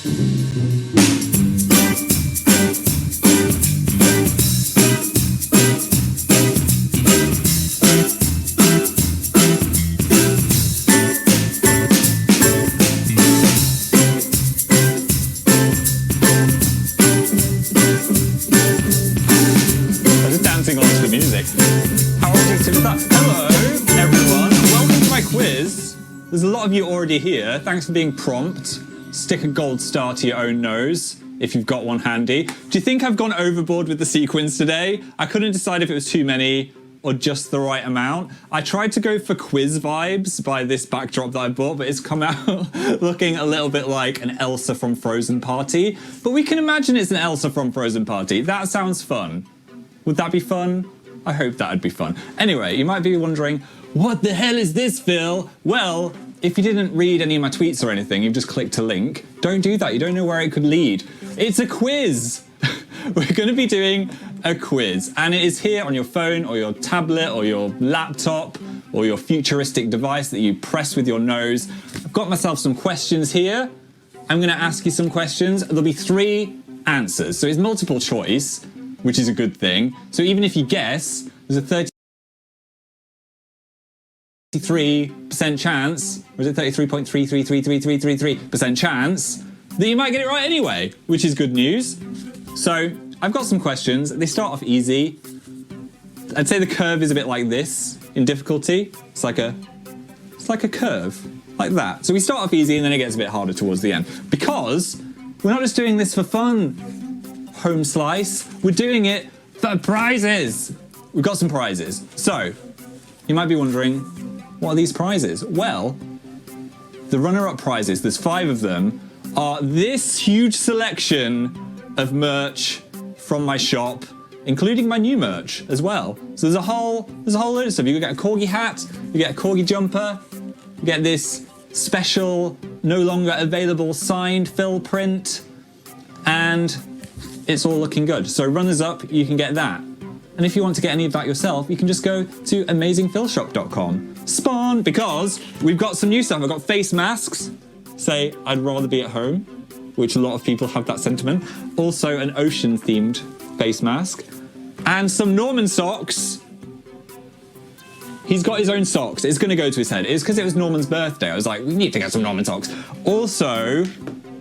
Onto the music. How addictive is that? Hello, everyone. Welcome to my quiz. There's a lot of you already here. Thanks for being prompt. Stick a gold star to your own nose if you've got one handy. Do you think I've gone overboard with the sequins today? I couldn't decide if it was too many or just the right amount. I tried to go for quiz vibes by this backdrop that I bought, but it's come out looking a little bit like an Elsa from Frozen party. But we can imagine it's an Elsa from Frozen party. That sounds fun. Would that be fun? I hope that'd be fun. Anyway, you might be wondering, what the hell is this, Phil? Well, if you didn't read any of my tweets or anything, you've just clicked a link. Don't do that. You don't know where it could lead. It's a quiz. We're going to be doing a quiz, and it is here on your phone or your tablet or your laptop or your futuristic device that you press with your nose. I've got myself some questions here. I'm going to ask you some questions. There'll be 3 answers. So it's multiple choice, which is a good thing. So even if you guess, there's a 33% chance, or is it 33.333333% chance that you might get it right anyway, which is good news. So I've got some questions. They start off easy. I'd say the curve is a bit like this in difficulty. It's like a curve, like that. So we start off easy and then it gets a bit harder towards the end. Because we're not just doing this for fun, home slice, we're doing it for prizes. We've got some prizes. So, you might be wondering, what are these prizes? Well, the runner-up prizes, there's 5 of them, are this huge selection of merch from my shop, including my new merch as well. So there's a whole load of stuff. You get a corgi hat, you get a corgi jumper, you get this special, no longer available signed Phil print, and it's all looking good. So runners up, you can get that. And if you want to get any of that yourself, you can just go to amazingphilshop.com. Spawn, because we've got some new stuff. I've got face masks. Say, I'd rather be at home, which a lot of people have that sentiment. Also an ocean-themed face mask. And some Norman socks. He's got his own socks. It's going to go to his head. It's because it was Norman's birthday. I was like, we need to get some Norman socks. Also,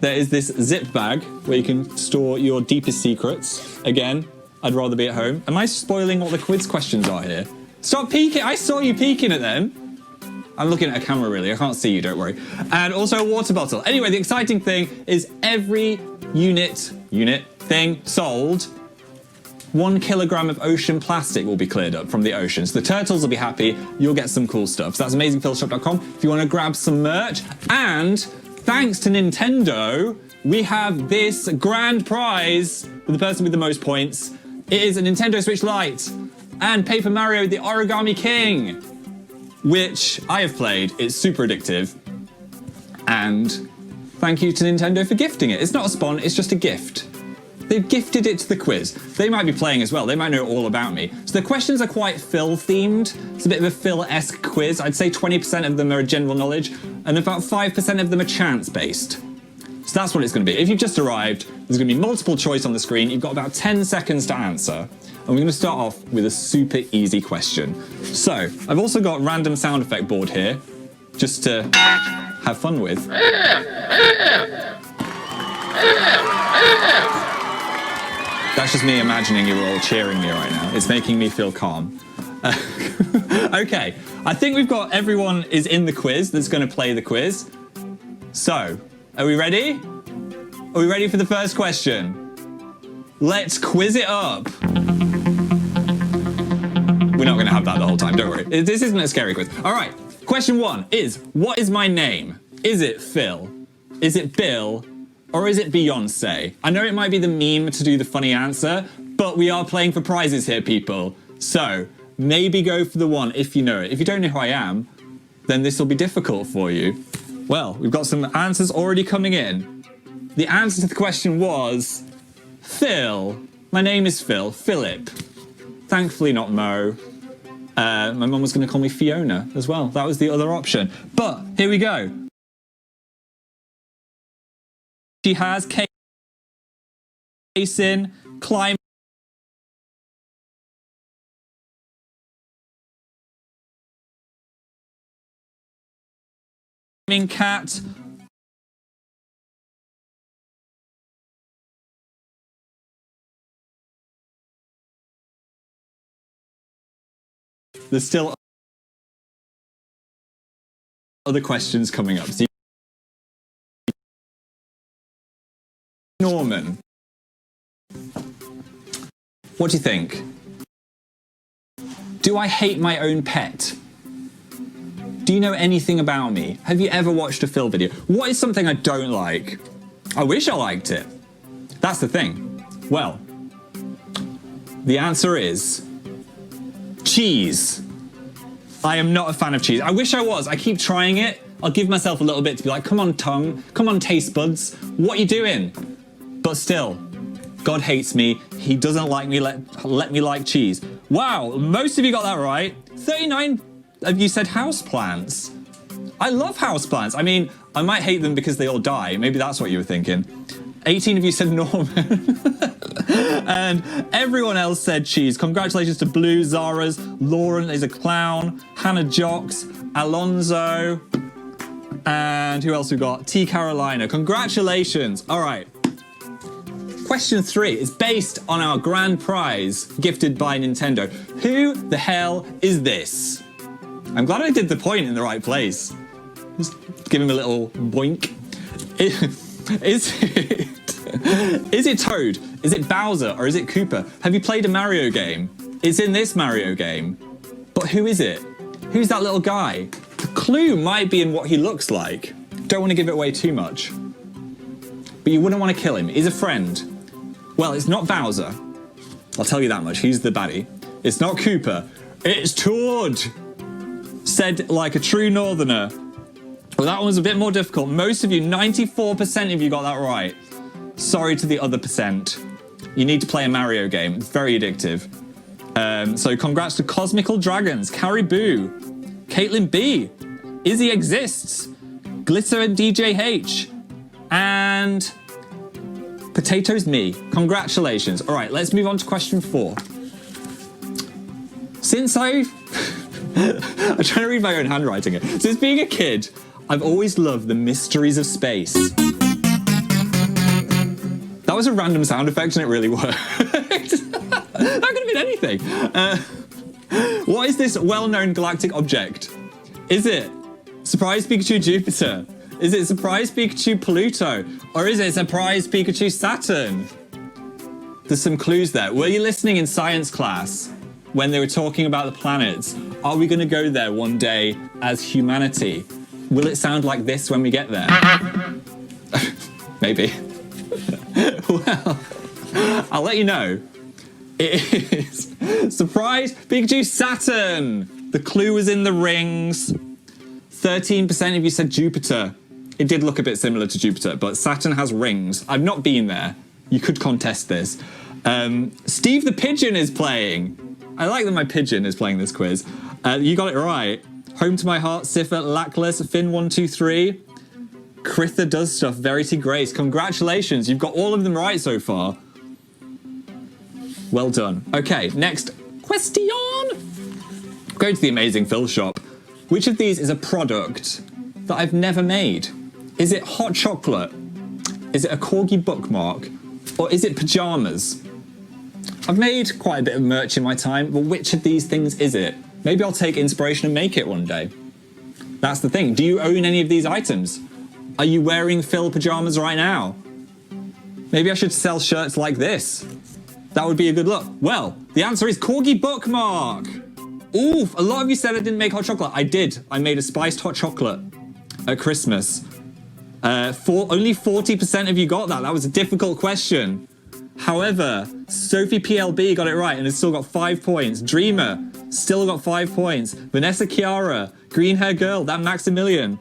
there is this zip bag where you can store your deepest secrets. Again, I'd rather be at home. Am I spoiling what the quiz questions are here? Stop peeking. I saw you peeking at them. I'm looking at a camera, really. I can't see you, don't worry. And also a water bottle. Anyway, the exciting thing is every unit thing sold, 1 kilogram of ocean plastic will be cleared up from the ocean. So the turtles will be happy. You'll get some cool stuff. So that's amazingphilshop.com if you want to grab some merch. And thanks to Nintendo, we have this grand prize for the person with the most points. It is a Nintendo Switch Lite and Paper Mario the Origami King, which I have played. It's super addictive. And thank you to Nintendo for gifting it. It's not a spawn, it's just a gift. They've gifted it to the quiz. They might be playing as well. They might know all about me. So the questions are quite Phil-themed. It's a bit of a Phil-esque quiz. I'd say 20% of them are general knowledge, and about 5% of them are chance-based. So that's what it's going to be. If you've just arrived, there's going to be multiple choice on the screen. You've got about 10 seconds to answer. And we're going to start off with a super easy question. So, I've also got a random sound effect board here, just to have fun with. That's just me imagining you're all cheering me right now. It's making me feel calm. Okay, I think we've got everyone is in the quiz that's going to play the quiz. So, are we ready? Are we ready for the first question? Let's quiz it up. We're not going to have that the whole time, don't worry. This isn't a scary quiz. All right, question 1 is, what is my name? Is it Phil? Is it Bill? Or is it Beyonce? I know it might be the meme to do the funny answer, but we are playing for prizes here, people. So, maybe go for the one if you know it. If you don't know who I am, then this will be difficult for you. Well, we've got some answers already coming in. The answer to the question was Phil. My name is Phil. Philip. Thankfully not Mo. My mum was going to call me Fiona as well. That was the other option. But here we go. She has casein, climbing cat. There's still other questions coming up. So Norman, what do you think? Do I hate my own pet? Do you know anything about me? Have you ever watched a Phil video? What is something I don't like? I wish I liked it. That's the thing. Well, the answer is cheese. I am not a fan of cheese. I wish I was. I keep trying it. I'll give myself a little bit to be like, come on, tongue. Come on, taste buds. What are you doing? But still, God hates me. He doesn't like me. Let me like cheese. Wow, most of you got that right. 39 of you said houseplants. I love houseplants. I mean, I might hate them because they all die. Maybe that's what you were thinking. 18 of you said Norman. And everyone else said cheese. Congratulations to Blue, Zara's, Lauren is a clown, Hannah Jocks, Alonzo, and who else we got? T Carolina. Congratulations. All right. Question 3 is based on our grand prize gifted by Nintendo. Who the hell is this? I'm glad I did the point in the right place. Just give him a little boink. Is it Toad? Is it Bowser? Or is it Koopa? Have you played a Mario game? It's in this Mario game. But who is it? Who's that little guy? The clue might be in what he looks like. Don't want to give it away too much. But you wouldn't want to kill him. He's a friend. Well, it's not Bowser. I'll tell you that much. He's the baddie. It's not Koopa. It's Toad. Said like a true northerner. Well, that one was a bit more difficult. Most of you, 94% of you got that right. Sorry to the other percent. You need to play a Mario game. It's very addictive. So congrats to Cosmical Dragons, Caribou, Caitlin B, Izzy Exists, Glitter and DJ H, and Potatoes Me. Congratulations. All right, let's move on to question 4. Since I'm trying to read my own handwriting here. Since being a kid, I've always loved the mysteries of space. That was a random sound effect and it really worked. That could have been anything. What is this well-known galactic object? Is it Surprise Pikachu Jupiter? Is it Surprise Pikachu Pluto? Or is it Surprise Pikachu Saturn? There's some clues there. Were you listening in science class when they were talking about the planets? Are we going to go there one day as humanity? Will it sound like this when we get there? Maybe. Well, I'll let you know. It is Surprise Pikachu Saturn. The clue was in the rings. 13% of you said Jupiter. It did look a bit similar to Jupiter, but Saturn has rings. I've not been there. You could contest this. Steve the Pigeon is playing. I like that my pigeon is playing this quiz. You got it right. Home to My Heart, Siffer, Lackless, Finn123. Critha Does Stuff, Verity Grace. Congratulations, you've got all of them right so far. Well done. Okay, next question. Go to the Amazing Phil shop. Which of these is a product that I've never made? Is it hot chocolate? Is it a corgi bookmark? Or is it pajamas? I've made quite a bit of merch in my time, but which of these things is it? Maybe I'll take inspiration and make it one day. That's the thing. Do you own any of these items? Are you wearing Phil pajamas right now? Maybe I should sell shirts like this. That would be a good look. Well, the answer is corgi bookmark. Oof, a lot of you said I didn't make hot chocolate. I did. I made a spiced hot chocolate at Christmas. Only 40% of you got that. That was a difficult question. However, Sophie PLB got it right and has still got 5 points. Dreamer still got 5 points. Vanessa Chiara, Green Hair Girl, that Maximilian.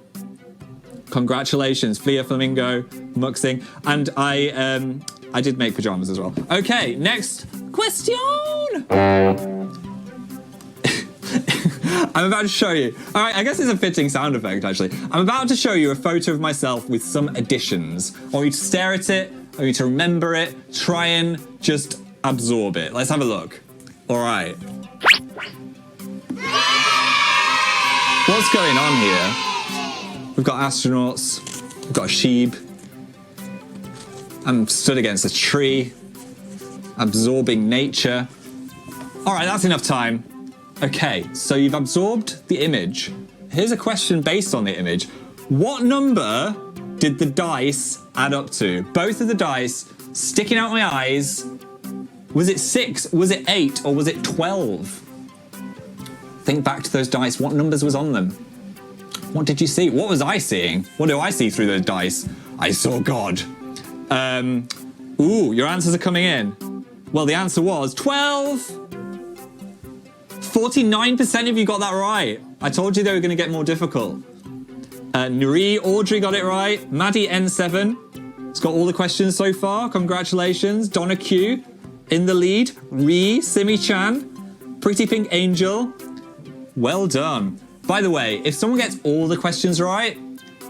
Congratulations, Flea Flamingo, Muxing, and I did make pajamas as well. Okay, next question. I'm about to show you. All right, I guess it's a fitting sound effect, actually. I'm about to show you a photo of myself with some additions. I want you to stare at it. I want you to remember it. Try and just absorb it. Let's have a look. All right. What's going on here? We've got astronauts. We've got a sheep. I'm stood against a tree, absorbing nature. All right, that's enough time. Okay, so you've absorbed the image. Here's a question based on the image. What number did the dice add up to? Both of the dice sticking out my eyes. Was it 6, was it 8, or was it 12? Think back to those dice. What numbers was on them? What did you see? What was I seeing? What do I see through those dice? I saw God. Ooh, your answers are coming in. Well, the answer was 12. 49% of you got that right. I told you they were going to get more difficult. Nuri, Audrey got it right. Maddie N7 has got all the questions so far. Congratulations. Donna Q in the lead. Ree, Simi Chan, Pretty Pink Angel. Well done. By the way, if someone gets all the questions right,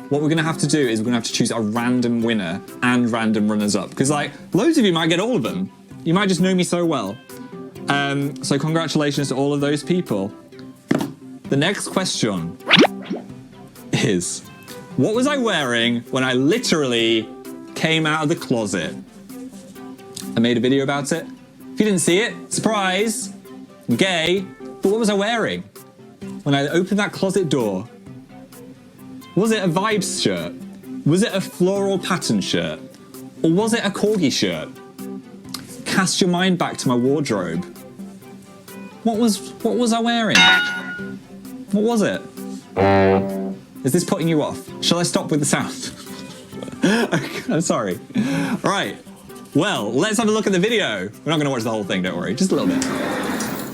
what we're going to have to do is we're going to have to choose a random winner and random runners-up. Because, like, loads of you might get all of them. You might just know me so well. So congratulations to all of those people. The next question is, what was I wearing when I literally came out of the closet? I made a video about it. If you didn't see it, surprise, gay, but what was I wearing when I opened that closet door? Was it a Vibes shirt? Was it a floral pattern shirt? Or was it a corgi shirt? Cast your mind back to my wardrobe. What was I wearing? What was it? Is this putting you off? Shall I stop with the sound? Okay, I'm sorry. Right. Well, let's have a look at the video. We're not going to watch the whole thing, don't worry. Just a little bit.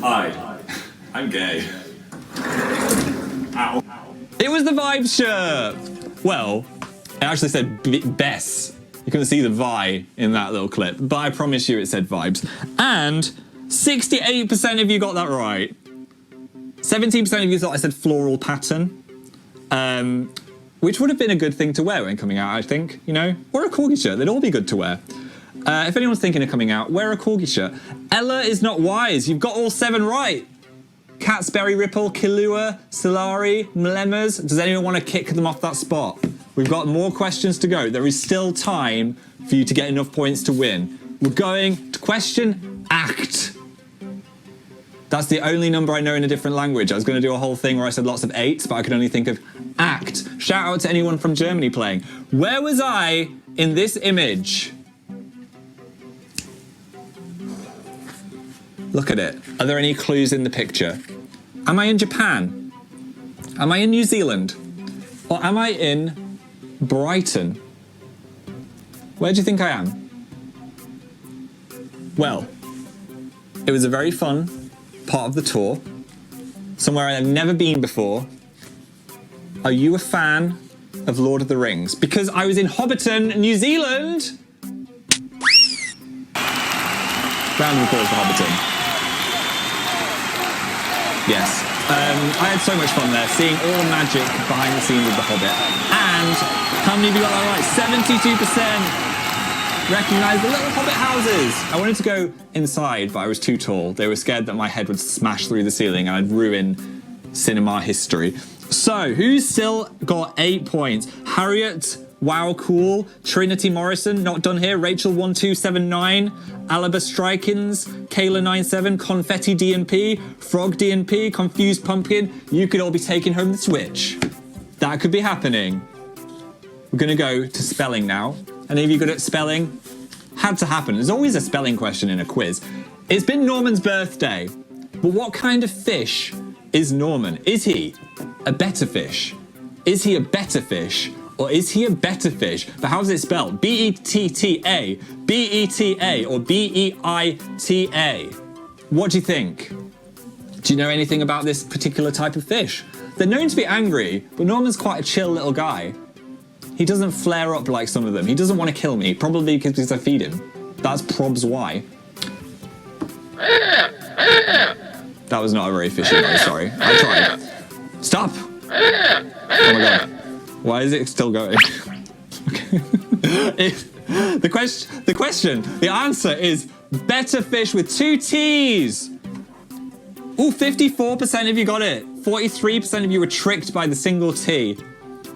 Hi. I'm gay. Ow. It was the Vibes shirt. Well, it actually said Bess. You couldn't see the Vi in that little clip, but I promise you it said Vibes. And 68% of you got that right. 17% of you thought I said floral pattern, which would have been a good thing to wear when coming out, I think, you know? Or a corgi shirt, they'd all be good to wear. If anyone's thinking of coming out, wear a corgi shirt. Ella is not wise, you've got all 7 right. Catsberry Ripple, Kilua, Solari, Mlemers. Does anyone want to kick them off that spot? We've got more questions to go. There is still time for you to get enough points to win. We're going to question act. That's the only number I know in a different language. I was going to do a whole thing where I said lots of 8s, but I could only think of act. Shout out to anyone from Germany playing. Where was I in this image? Look at it. Are there any clues in the picture? Am I in Japan? Am I in New Zealand? Or am I in Brighton? Where do you think I am? Well, it was a very fun part of the tour. Somewhere I've never been before. Are you a fan of Lord of the Rings? Because I was in Hobbiton, New Zealand. Round of applause for Hobbiton. Yes. I had so much fun there, seeing all the magic behind the scenes of The Hobbit. And how many of you got that right? 72% recognise the little Hobbit houses. I wanted to go inside, but I was too tall. They were scared that my head would smash through the ceiling and I'd ruin cinema history. So, who's still got 8 points? Harriet, wow, cool. Trinity Morrison, not done here. Rachel1279, Alaba Strikins, Kayla97, Confetti DNP, Frog DNP, Confused Pumpkin. You could all be taking home the Switch. That could be happening. We're gonna go to spelling now. Any of you good at spelling? Had to happen. There's always a spelling question in a quiz. It's been Norman's birthday, but what kind of fish is Norman? Is he a better fish? Is he a better fish? Or is he a better fish? But how is it spelled? B-E-T-T-A, B-E-T-A, or B-E-I-T-A? What do you think? Do you know anything about this particular type of fish? They're known to be angry, but Norman's quite a chill little guy. He doesn't flare up like some of them. He doesn't want to kill me, probably because I feed him. That's probs why. That was not a very fishy noise, sorry. I tried. Stop! Oh my god. Why is it still going? The answer is better fish with 2 T's. Ooh, 54% of you got it. 43% of you were tricked by the single T.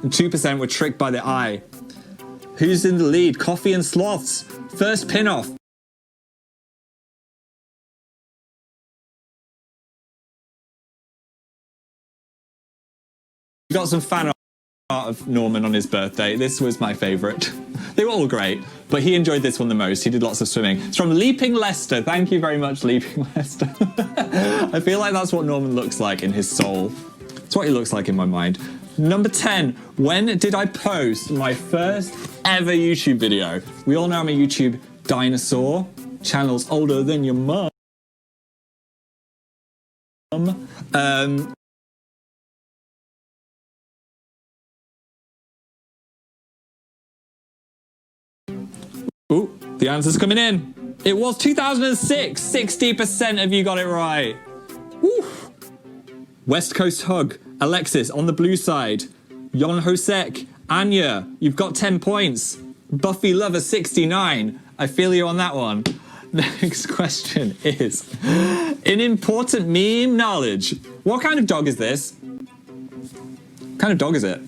And 2% were tricked by the I. Who's in the lead? Coffee and Sloths. First pin-off. We got some fan art of Norman on his birthday. This was my favourite. They were all great, but he enjoyed this one the most. He did lots of swimming. It's from Leaping Lester. Thank you very much, Leaping Lester. I feel like that's what Norman looks like in his soul. It's what he looks like in my mind. Number 10, when did I post my first ever YouTube video? We all know I'm a YouTube dinosaur. Channel's older than your mum. Ooh, the answer's coming in. It was 2006. 60% of you got it right. Woo. West Coast Hug. Alexis on the blue side. Yon Hosek. Anya, you've got 10 points. Buffy Lover 69. I feel you on that one. Next question is, in important meme knowledge, what kind of dog is this? What kind of dog is it?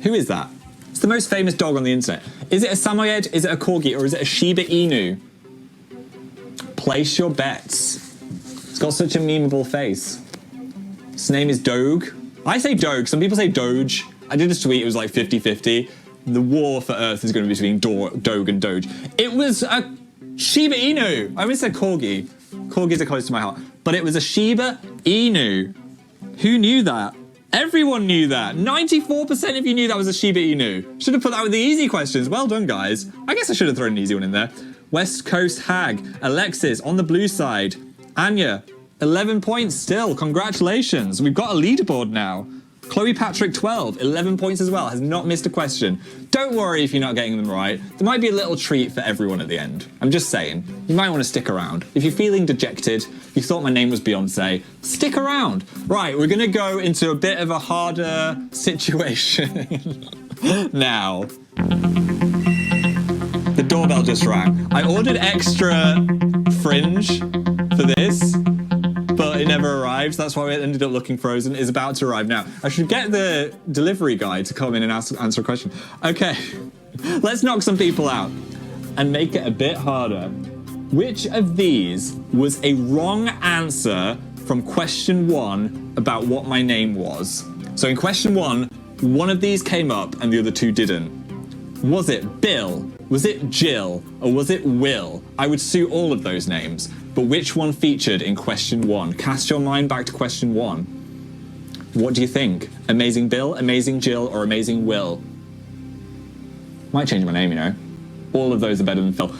Who is that? It's the most famous dog on the internet. Is it a Samoyed, is it a Corgi, or is it a Shiba Inu? Place your bets. It's got such a memeable face. His name is Doge. I say Doge, some people say Doge. I did a tweet, it was like 50-50. The war for Earth is going to be between Doge and Doge. It was a Shiba Inu. I almost said Corgi. Corgis are close to my heart. But it was a Shiba Inu. Who knew that? Everyone knew that. 94% of you knew that was a Shiba Inu. Should have put that with the easy questions. Well done, guys. I guess I should have thrown an easy one in there. West Coast Hag. Alexis on the blue side. Anya, 11 points still. Congratulations. We've got a leaderboard now. Chloe Patrick 12, 11 points as well, has not missed a question. Don't worry if you're not getting them right. There might be a little treat for everyone at the end. I'm just saying, you might want to stick around. If you're feeling dejected, you thought my name was Beyonce, stick around. Right, we're gonna go into a bit of a harder situation now. The doorbell just rang. I ordered extra fringe for this, but it never arrived. That's why it ended up looking frozen. It's about to arrive now. I should get the delivery guy to come in and answer a question. Okay, let's knock some people out and make it a bit harder. Which of these was a wrong answer from question 1 about what my name was? So in question 1, one of these came up and the other 2 didn't. Was it Bill? Was it Jill? Or was it Will? I would sue all of those names. But which one featured in question 1? Cast your mind back to question 1. What do you think? Amazing Bill, Amazing Jill, or Amazing Will? Might change my name, you know. All of those are better than Phil.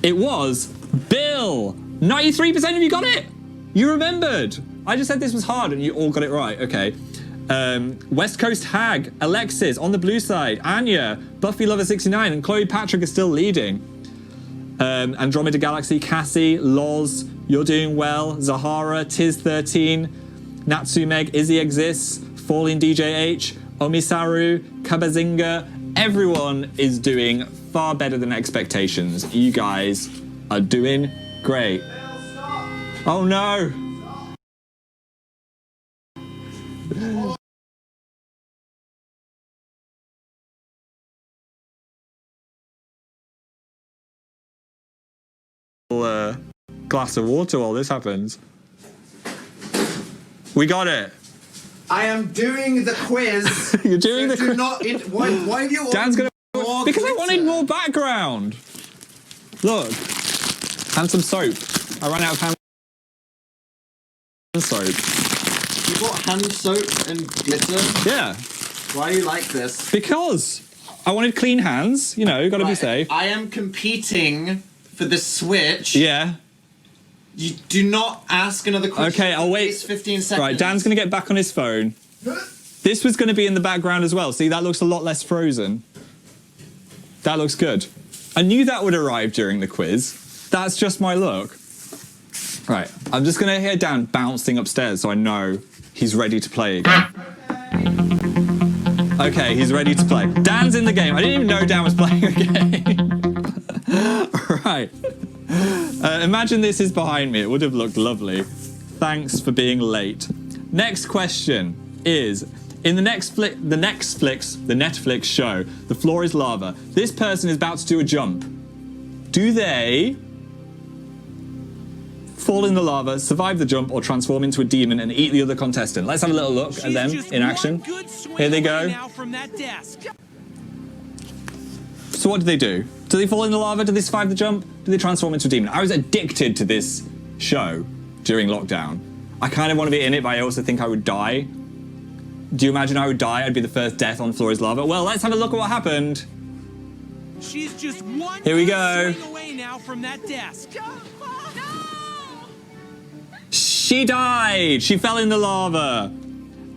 It was Bill! 93% of you got it! You remembered! I just said this was hard and you all got it right. Okay. West Coast Hag, Alexis on the blue side, Anya, Buffy Lover 69, and Chloe Patrick is still leading. Andromeda Galaxy, Cassie, Loz, You're Doing Well, Zahara, Tiz13, Natsumeg, Izzy Exists, Falling DJH, Omisaru, Kabazinga. Everyone is doing far better than expectations. You guys are doing great. Oh no! Glass of water while this happens. We got it. I am doing the quiz. You're doing so the quiz. Why have you? Dan's gonna more because glitter? I wanted more background. Look, and some soap. I ran out of hand soap. You got hand soap and glitter. Yeah. Why do you like this? Because I wanted clean hands. You know, gotta be safe. I am competing for the Switch. Yeah. You do not ask another question. Okay, I'll wait. 15 seconds. Right, Dan's gonna get back on his phone. This was gonna be in the background as well. See, that looks a lot less frozen. That looks good. I knew that would arrive during the quiz. That's just my look. Right, I'm just gonna hear Dan bouncing upstairs so I know he's ready to play again. Okay, he's ready to play. Dan's in the game. I didn't even know Dan was playing a game. Right. Imagine this is behind me. It would have looked lovely. Thanks for being late. Next question is, in the Netflix show, The Floor is Lava, this person is about to do a jump. Do they fall in the lava, survive the jump, or transform into a demon and eat the other contestant? Let's have a little look at them in action. Here they go. So what do they do? Do they fall in the lava? Do they survive the jump? Do they transform into a demon? I was addicted to this show during lockdown. I kind of want to be in it, but I also think I would die. Do you imagine I would die? I'd be the first death on Floor is Lava. Well, let's have a look at what happened. She's just one Here we go. swing away now from that desk. She died. She fell in the lava.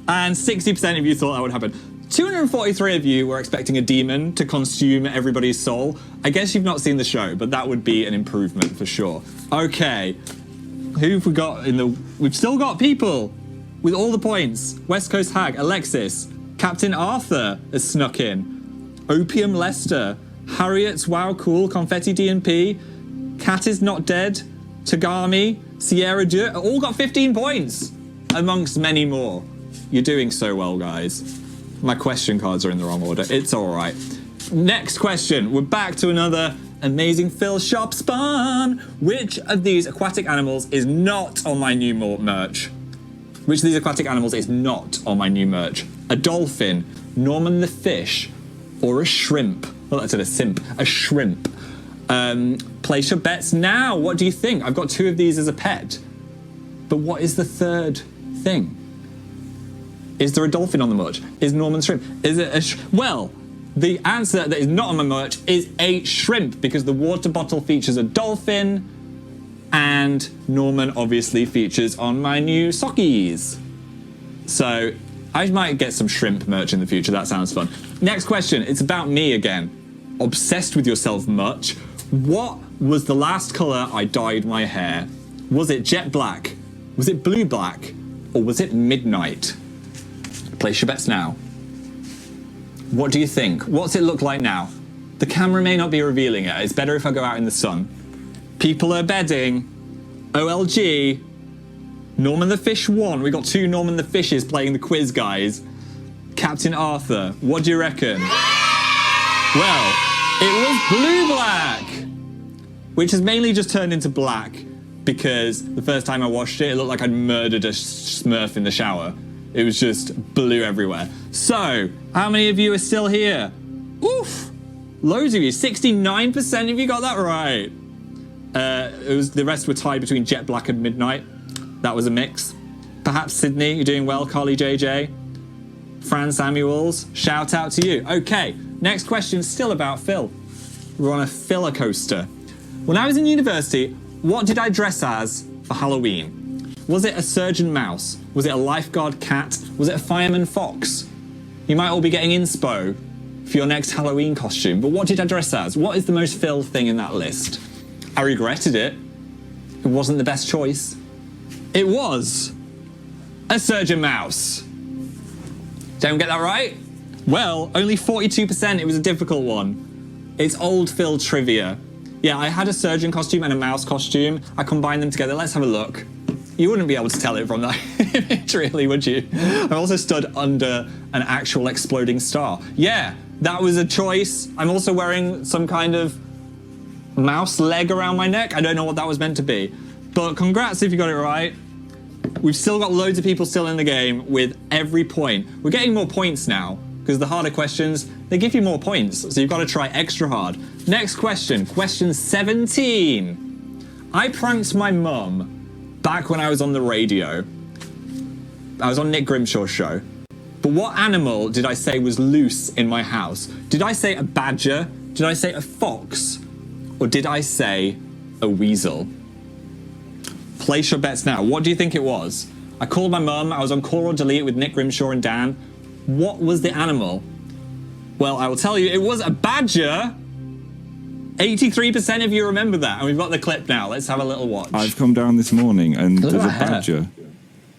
And 60% of you thought that would happen. 243 of you were expecting a demon to consume everybody's soul. I guess you've not seen the show, but that would be an improvement for sure. Okay. Who've we got in the... We've still got people with all the points. West Coast Hag, Alexis, Captain Arthur has snuck in. Opium Lester, Harriet's Wow Cool, confettidnp, Cat is Not Dead, Tagami, Sierra Dieu, all got 15 points, amongst many more. You're doing so well, guys. My question cards are in the wrong order. It's all right. Next question. We're back to another Amazing Phil shop spawn. Which of these aquatic animals is not on my new merch? Which of these aquatic animals is not on my new merch? A dolphin, Norman the fish, or a shrimp? Well, I said a simp. A shrimp. Place your bets now. What do you think? I've got 2 of these as a pet. But what is the third thing? Is there a dolphin on the merch? Is Norman shrimp? Is it a well, the answer that is not on my merch is a shrimp, because the water bottle features a dolphin and Norman obviously features on my new sockies. So I might get some shrimp merch in the future. That sounds fun. Next question. It's about me again. Obsessed with yourself much? What was the last colour I dyed my hair? Was it jet black? Was it blue black? Or was it midnight? Place your bets now. What do you think? What's it look like now? The camera may not be revealing it. It's better if I go out in the sun. People are betting. OLG. Norman the Fish won. We got 2 Norman the Fishes playing the quiz, guys. Captain Arthur, what do you reckon? Well, it was blue black, which has mainly just turned into black because the first time I washed it, it looked like I'd murdered a Smurf in the shower. It was just blue everywhere. So, how many of you are still here? Oof! Loads of you. 69% of you got that right. The rest were tied between jet black and midnight. That was a mix. Perhaps Sydney, you're doing well. Carly JJ. Fran Samuels, shout out to you. Okay, next question, still about Phil. We're on a filler coaster. When I was in university, what did I dress as for Halloween? Was it a surgeon mouse? Was it a lifeguard cat? Was it a fireman fox? You might all be getting inspo for your next Halloween costume, but what did I dress as? What is the most Phil thing in that list? I regretted it. It wasn't the best choice. It was a surgeon mouse. Don't get that right? Well, only 42%. It was a difficult one. It's old Phil trivia. Yeah, I had a surgeon costume and a mouse costume. I combined them together. Let's have a look. You wouldn't be able to tell it from that image, really, would you? I also stood under an actual exploding star. Yeah, that was a choice. I'm also wearing some kind of mouse leg around my neck. I don't know what that was meant to be. But congrats if you got it right. We've still got loads of people still in the game with every point. We're getting more points now because the harder questions, they give you more points. So you've got to try extra hard. Next question, question 17. I pranked my mum back when I was on the radio. I was on Nick Grimshaw's show. But what animal did I say was loose in my house? Did I say a badger? Did I say a fox? Or did I say a weasel? Place your bets now. What do you think it was? I called my mum. I was on Call or Delete with Nick Grimshaw and Dan. What was the animal? Well, I will tell you, it was a badger. 83% of you remember that, and we've got the clip now. Let's have a little watch. I've come down this morning and Look at there's a that hair. badger.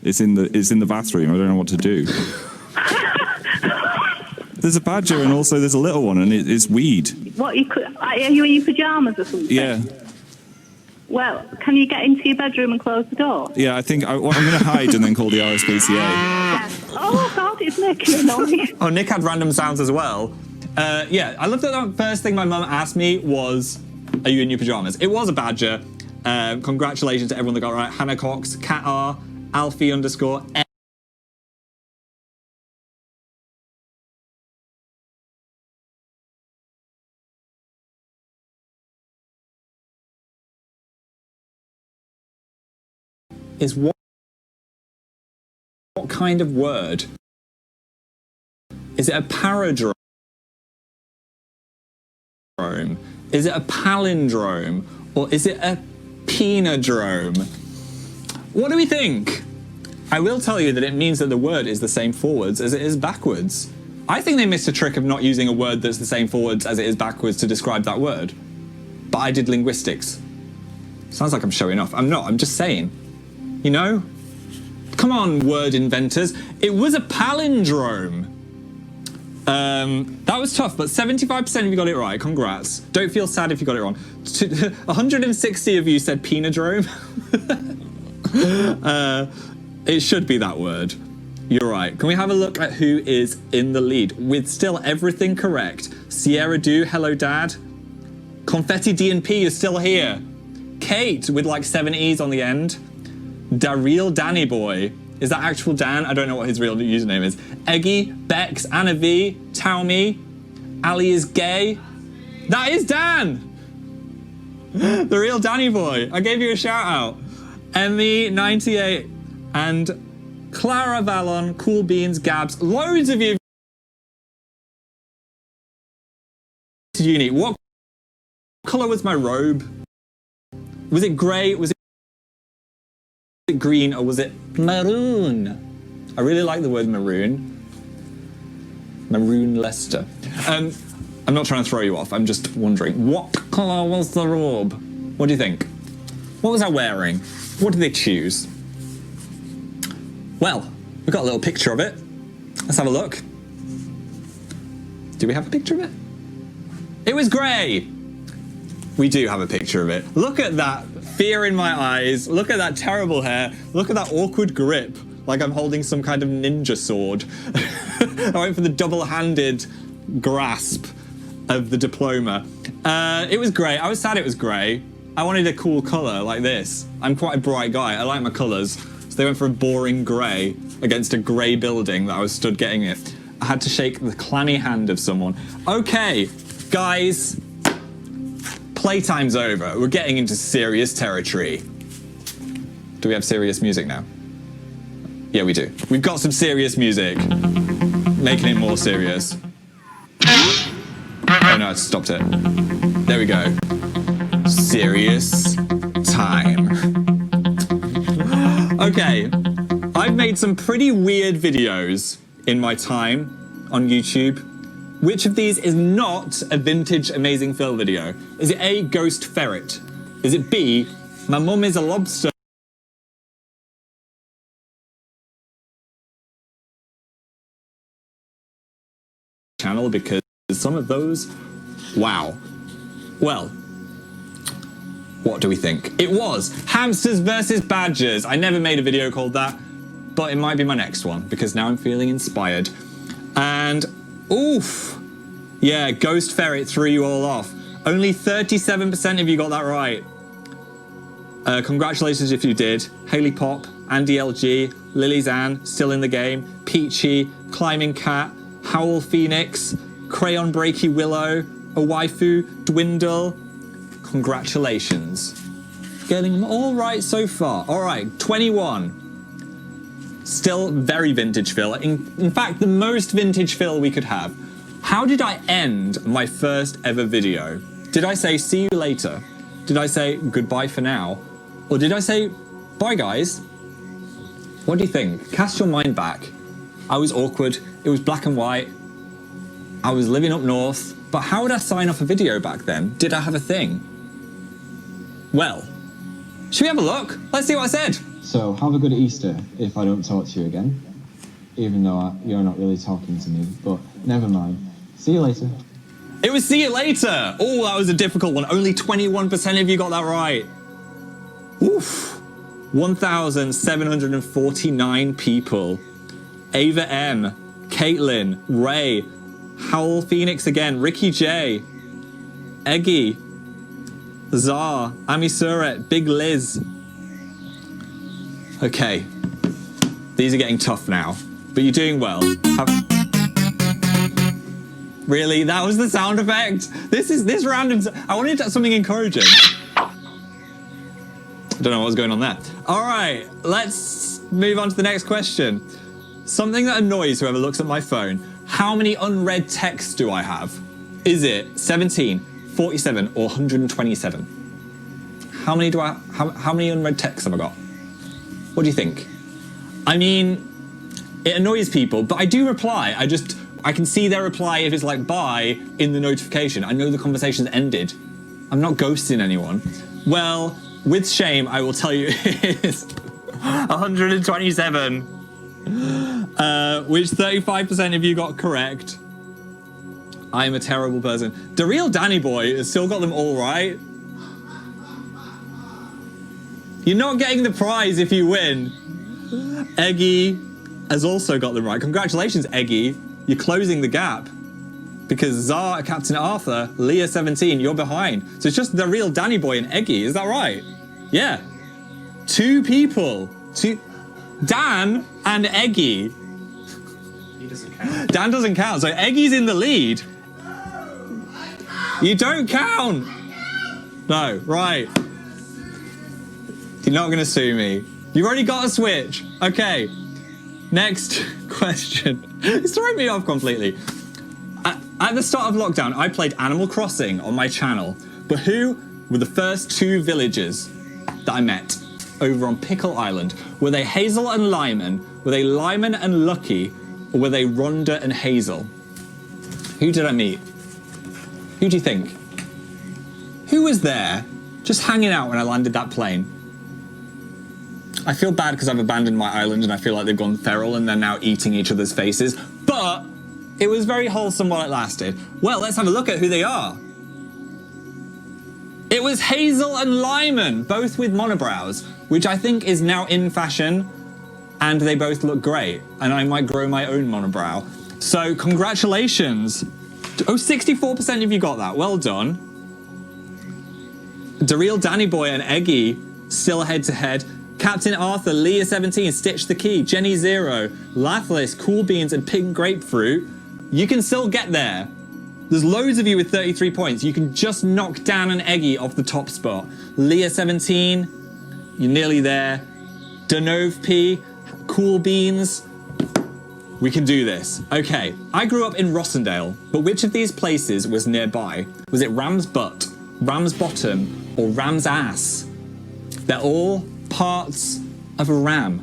It's in the bathroom. I don't know what to do. There's a badger and also there's a little one, and it's weed. What, are you in your pyjamas or something? Yeah. Well, can you get into your bedroom and close the door? Yeah, I think I'm going to hide and then call the RSPCA. Yes. Oh, God, it's making a noise. Oh, Nick had random sounds as well. Yeah, I love that the first thing my mum asked me was, are you in your pyjamas? It was a badger. Congratulations to everyone that got it right. Hannah Cox, Cat R, Alfie _ is what kind of word? Is it a paradrome? Is it a palindrome? Or is it a penadrome? What do we think? I will tell you that it means that the word is the same forwards as it is backwards. I think they missed a trick of not using a word that's the same forwards as it is backwards to describe that word. But I did linguistics. Sounds like I'm showing off. I'm not, I'm just saying. You know? Come on, word inventors. It was a palindrome. That was tough, but 75% of you got it right. Congrats. Don't feel sad if you got it wrong. 160 of you said penadrome. It should be that word. You're right. Can we have a look at who is in the lead? With still everything correct. Sierra Do, hello dad. confettidnp is still here. Kate with like 7 E's on the end. Daryl Danny Boy. Is that actual Dan? I don't know what his real username is. Eggy, Bex, Anna V, Taumi, Ali is gay. That is Dan! The real Danny Boy. I gave you a shout out. Emmy98 and Clara Vallon, Cool Beans, Gabs. Loads of you. Uni. What colour was my robe? Was it grey? Was it green, or was it maroon? I really like the word maroon. Maroon Leicester. I'm not trying to throw you off, I'm just wondering, what colour was the robe? What do you think? What was I wearing? What did they choose? Well, we've got a little picture of it. Let's have a look. Do we have a picture of it? It was grey! We do have a picture of it. Look at that fear in my eyes. Look at that terrible hair. Look at that awkward grip, like I'm holding some kind of ninja sword. I went for the double-handed grasp of the diploma. It was grey. I was sad it was grey. I wanted a cool colour like this. I'm quite a bright guy. I like my colours. So they went for a boring grey against a grey building that I was stood getting it. I had to shake the clammy hand of someone. Okay, guys. Playtime's over. We're getting into serious territory. Do we have serious music now? Yeah, we do. We've got some serious music. Making it more serious. Oh no, I stopped it. There we go. Serious time. Okay, I've made some pretty weird videos in my time on YouTube. Which of these is not a vintage Amazing Phil video? Is it A, Ghost Ferret? Is it B, My Mum is a Lobster? Channel, because some of those, wow. Well, what do we think? It was Hamsters versus Badgers. I never made a video called that, but it might be my next one because now I'm feeling inspired. And oof, yeah, Ghost Ferret threw you all off. Only 37% of you got that right. Congratulations if you did. Haley Pop, Andy LG, Lily's Ann, still in the game, Peachy, Climbing Cat, Howl Phoenix, Crayon Breaky Willow, A Waifu, Dwindle. Congratulations. Getting them all right so far. All right, 21. Still very vintage Phil. In fact, the most vintage Phil we could have. How did I end my first ever video? Did I say see you later? Did I say goodbye for now? Or did I say bye guys? What do you think? Cast your mind back. I was awkward. It was black and white. I was living up north. But how would I sign off a video back then? Did I have a thing? Well, should we have a look? Let's see what I said. So, have a good Easter if I don't talk to you again. Even though you're not really talking to me, but never mind. See you later. It was see you later. Oh, that was a difficult one. Only 21% of you got that right. Oof. 1,749 people. Ava M, Caitlin, Ray, Howl Phoenix again, Ricky J, Eggy, Zar, Ami Suret, Big Liz. Okay, these are getting tough now, but you're doing well. Really? That was the sound effect? This random... I wanted something encouraging. I don't know what was going on there. All right, let's move on to the next question. Something that annoys whoever looks at my phone. How many unread texts do I have? Is it 17, 47, or 127? How many unread texts have I got? What do you think? I mean, it annoys people, but I do reply. I can see their reply if it's like bye in the notification. I know the conversation's ended. I'm not ghosting anyone. Well, with shame, I will tell you it is 127. Which 35% of you got correct. I'm a terrible person. The real Danny boy has still got them all right. You're not getting the prize if you win. Eggy has also got them right. Congratulations, Eggy. You're closing the gap. Because Zar, Captain Arthur, Leah 17, you're behind. So it's just the real Danny boy and Eggy, is that right? Yeah. 2 people. Dan and Eggy. He doesn't count. Dan doesn't count, so Eggy's in the lead. You don't count. No, right. You're not going to sue me. You've already got a Switch. Okay. Next question. It's throwing me off completely. At the start of lockdown, I played Animal Crossing on my channel. But who were the first 2 villagers that I met over on Pickle Island? Were they Hazel and Lyman? Were they Lyman and Lucky? Or were they Rhonda and Hazel? Who did I meet? Who do you think? Who was there just hanging out when I landed that plane? I feel bad because I've abandoned my island and I feel like they've gone feral and they're now eating each other's faces. But it was very wholesome while it lasted. Well, let's have a look at who they are. It was Hazel and Lyman, both with monobrows, which I think is now in fashion, and they both look great, and I might grow my own monobrow. So congratulations. Oh, 64% of you got that. Well done. The real Danny Boy and Eggy still head to head. Captain Arthur, Leah 17, Stitch the Key, Jenny 0, Lathless, Cool Beans, and Pink Grapefruit. You can still get there. There's loads of you with 33 points. You can just knock Dan and Eggy off the top spot. Leah 17, you're nearly there. Danove P, Cool Beans. We can do this. Okay, I grew up in Rossendale, but which of these places was nearby? Was it Ram's Butt, Ram's Bottom, or Ram's Ass? They're all parts of a ram.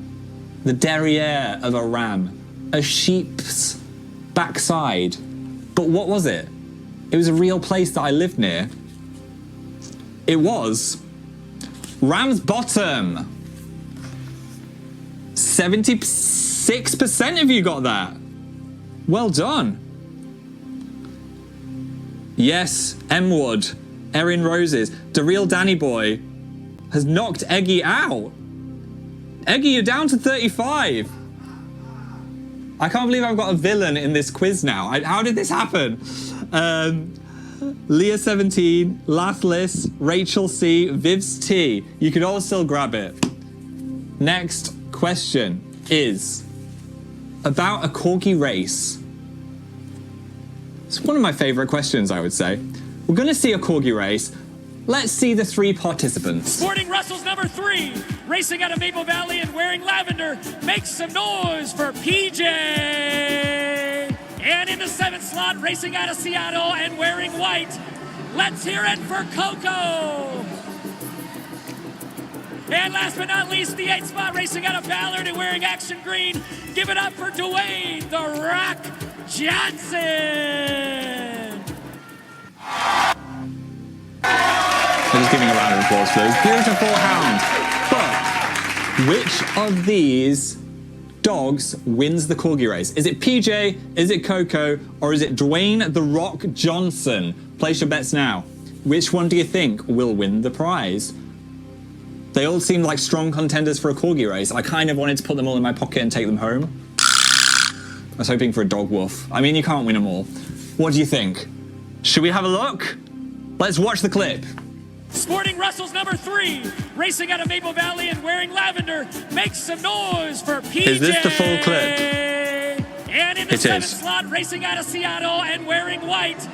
The derriere of a ram. A sheep's backside. But what was it? It was a real place that I lived near. It was Ram's Bottom. 76% of you got that. Well done. Yes, M Wood, Erin Roses, the real Danny Boy has knocked Eggy out. Eggy, you're down to 35. I can't believe I've got a villain in this quiz now. How did this happen? Leah 17, Lathless, Rachel C, Vivs T. You could all still grab it. Next question is about a corgi race. It's one of my favorite questions, I would say. We're going to see a corgi race. Let's see the 3 participants. Sporting Russell's number 3, racing out of Maple Valley and wearing lavender. Make some noise for PJ. And in the 7th slot, racing out of Seattle and wearing white. Let's hear it for Coco. And last but not least, the 8th spot, racing out of Ballard and wearing action green. Give it up for Dwayne The Rock Johnson. 100% of you got that. Well done. The real Danny Boy and Eggy still head to head. Captain Arthur, Leah 17, Stitch the Key, Jenny 0, Lathless, Cool Beans, and Pink Grapefruit. You can all still grab it. Next question is about a corgi race. Let's see a corgi race. Johnson. I'm just giving a round of applause, please. Beautiful hound. But which of these dogs wins the corgi race? Is it PJ, is it Coco, or is it Dwayne The Rock Johnson? Place your bets now. Which one do you think will win the prize? They all seem like strong contenders for a corgi race. I kind of wanted to put them all in my pocket and take them home. I was hoping for a dog wolf. I mean, you can't win them all. What do you think? Should we have a look? Let's watch the clip. Sporting Russell's number 3, racing out of Maple Valley and wearing lavender. Make some noise for PJ. Is this the full clip? And in the It 7th is. slot, racing out of Seattle and wearing white.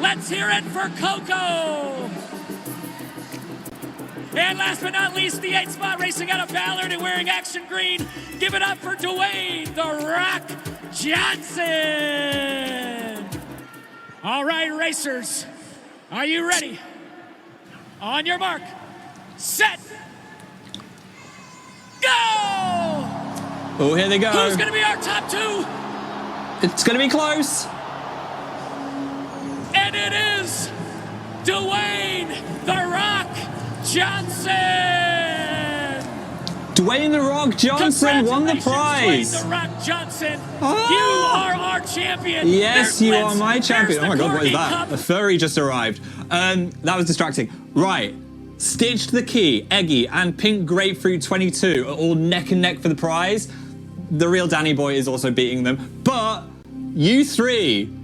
Let's hear it for Coco. And last but not least, the 8th spot, racing out of Ballard and wearing action green. Give it up for Dwayne The Rock Johnson. All right, racers, are you ready? On your mark, set, go! Oh, here they go. Who's gonna be our top 2? It's going to be close. And it is Dwayne The Rock Johnson! Dwayne The Rock Johnson won the Congratulations, prize. Dwayne The Rock Johnson. Oh. You are our champion. Yes, There's you Blitz. are my champion. There's Oh my the god, what is Corgi that? Cup. A furry just arrived. That was distracting. Right. Stitched the Key, Eggy, and Pink Grapefruit 22 are all neck and neck for the prize. The real Danny Boy is also beating them. But you three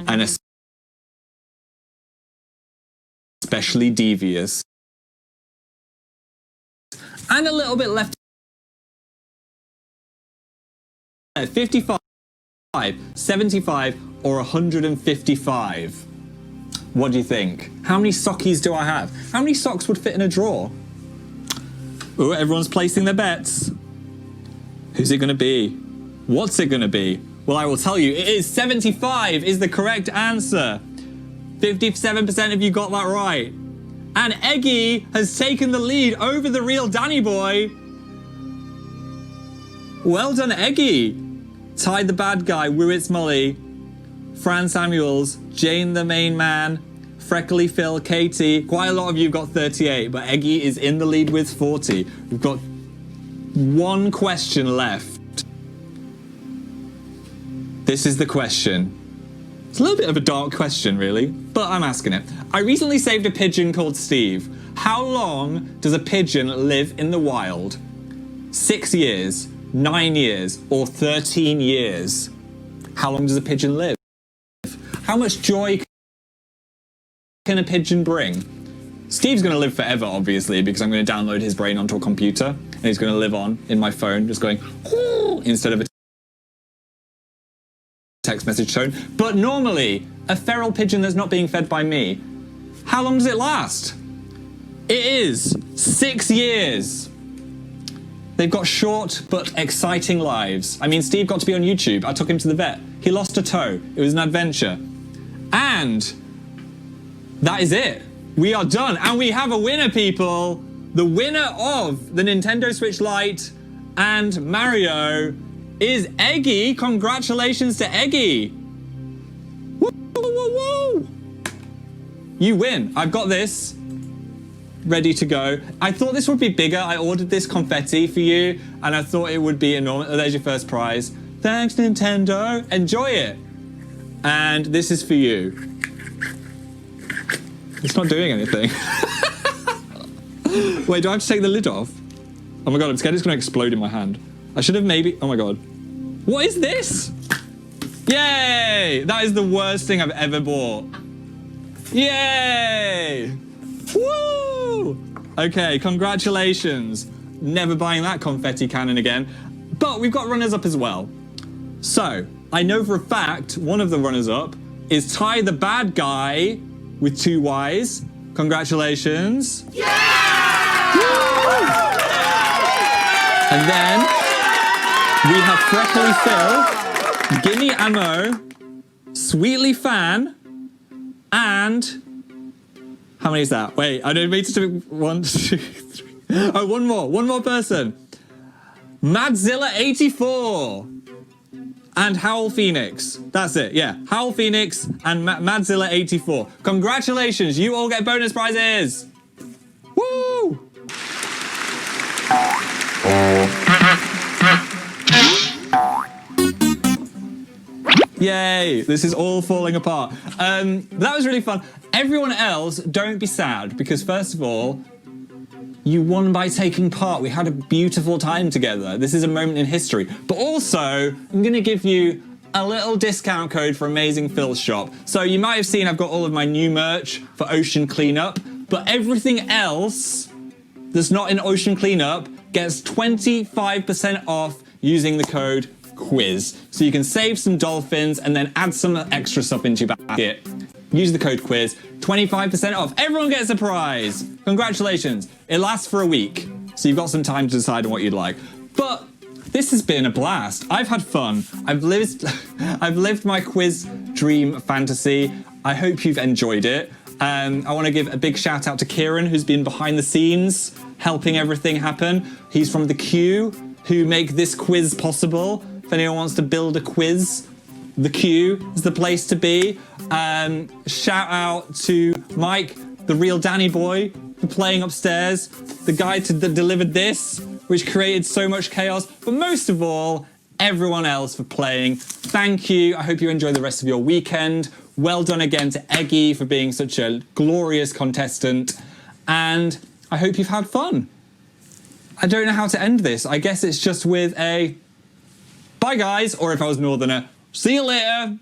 and especially devious and a little bit left 55, 75 or 155. What do you think? How many sockies do I have? How many socks would fit in a drawer? Oh, everyone's placing their bets. Who's it gonna be? What's it gonna be? Well, I will tell you, it is 75 is the correct answer. 57% of you got that right. And Eggy has taken the lead over the real Danny Boy. Well done, Eggy. Ty the Bad Guy, Wiwitz Molly, Fran Samuels, Jane the Main Man, Freckly Phil, Katie. Quite a lot of you got 38, but Eggy is in the lead with 40. We've got one question left. This is the question. It's a little bit of a dark question, really, but I'm asking it. I recently saved a pigeon called Steve. How long does a pigeon live in the wild? 6 years, 9 years, or 13 years? How long does a pigeon live? How much joy can a pigeon bring? Steve's going to live forever, obviously, because I'm going to download his brain onto a computer, and he's going to live on in my phone, just going, ooh, instead of a text message tone. But normally, a feral pigeon that's not being fed by me, how long does it last? It is 6 years. They've got short but exciting lives. I mean, Steve got to be on YouTube. I took him to the vet. He lost a toe. It was an adventure. And that is it. We are done. And we have a winner, people. The winner of the Nintendo Switch Lite and Mario is Eggy. Congratulations to Eggy. Woo, woo, woo, woo. You win. I've got this ready to go. I thought this would be bigger. I ordered this confetti for you, and I thought it would be enormous. Oh, there's your first prize. Thanks, Nintendo. Enjoy it. And this is for you. It's not doing anything. Wait, do I have to take the lid off? Oh my god, I'm scared it's going to explode in my hand. I should have maybe... Oh my god. What is this? Yay! That is the worst thing I've ever bought. Yay! Woo! Okay, congratulations. Never buying that confetti cannon again. But we've got runners-up as well. So, I know for a fact one of the runners-up is Ty the Bad Guy with 2 Ys. Congratulations. Yeah! And then we have Freckly Phil, Gimme Ammo, Sweetly Fan, and how many is that? Wait, I don't mean to do 1, 2, 3. Oh, one more person. Madzilla84 and Howl Phoenix. That's it, yeah. Howl Phoenix and Madzilla84. Congratulations, you all get bonus prizes. Woo! Yay, this is all falling apart. That was really fun. Everyone else, don't be sad, because first of all, you won by taking part. We had a beautiful time together. This is a moment in history. But also, I'm gonna give you a little discount code for Amazing Phil's shop. So you might have seen I've got all of my new merch for Ocean Cleanup, but everything else that's not in Ocean Cleanup gets 25% off using the code QUIZ. So you can save some dolphins and then add some extra stuff into your basket. Use the code QUIZ, 25% off. Everyone gets a prize. Congratulations. It lasts for a week, so you've got some time to decide on what you'd like. But this has been a blast. I've had fun. I've lived my quiz dream fantasy. I hope you've enjoyed it. I want to give a big shout out to Kieran, who's been behind the scenes, helping everything happen. He's from The Q, who make this quiz possible. If anyone wants to build a quiz, The Q is the place to be. Shout out to Mike, the real Danny boy, for playing upstairs, the guy that delivered this, which created so much chaos, but most of all, everyone else for playing. Thank you. I hope you enjoy the rest of your weekend. Well done again to Eggy for being such a glorious contestant, and I hope you've had fun. I don't know how to end this. I guess it's just with a bye guys, or if I was Northerner, see you later.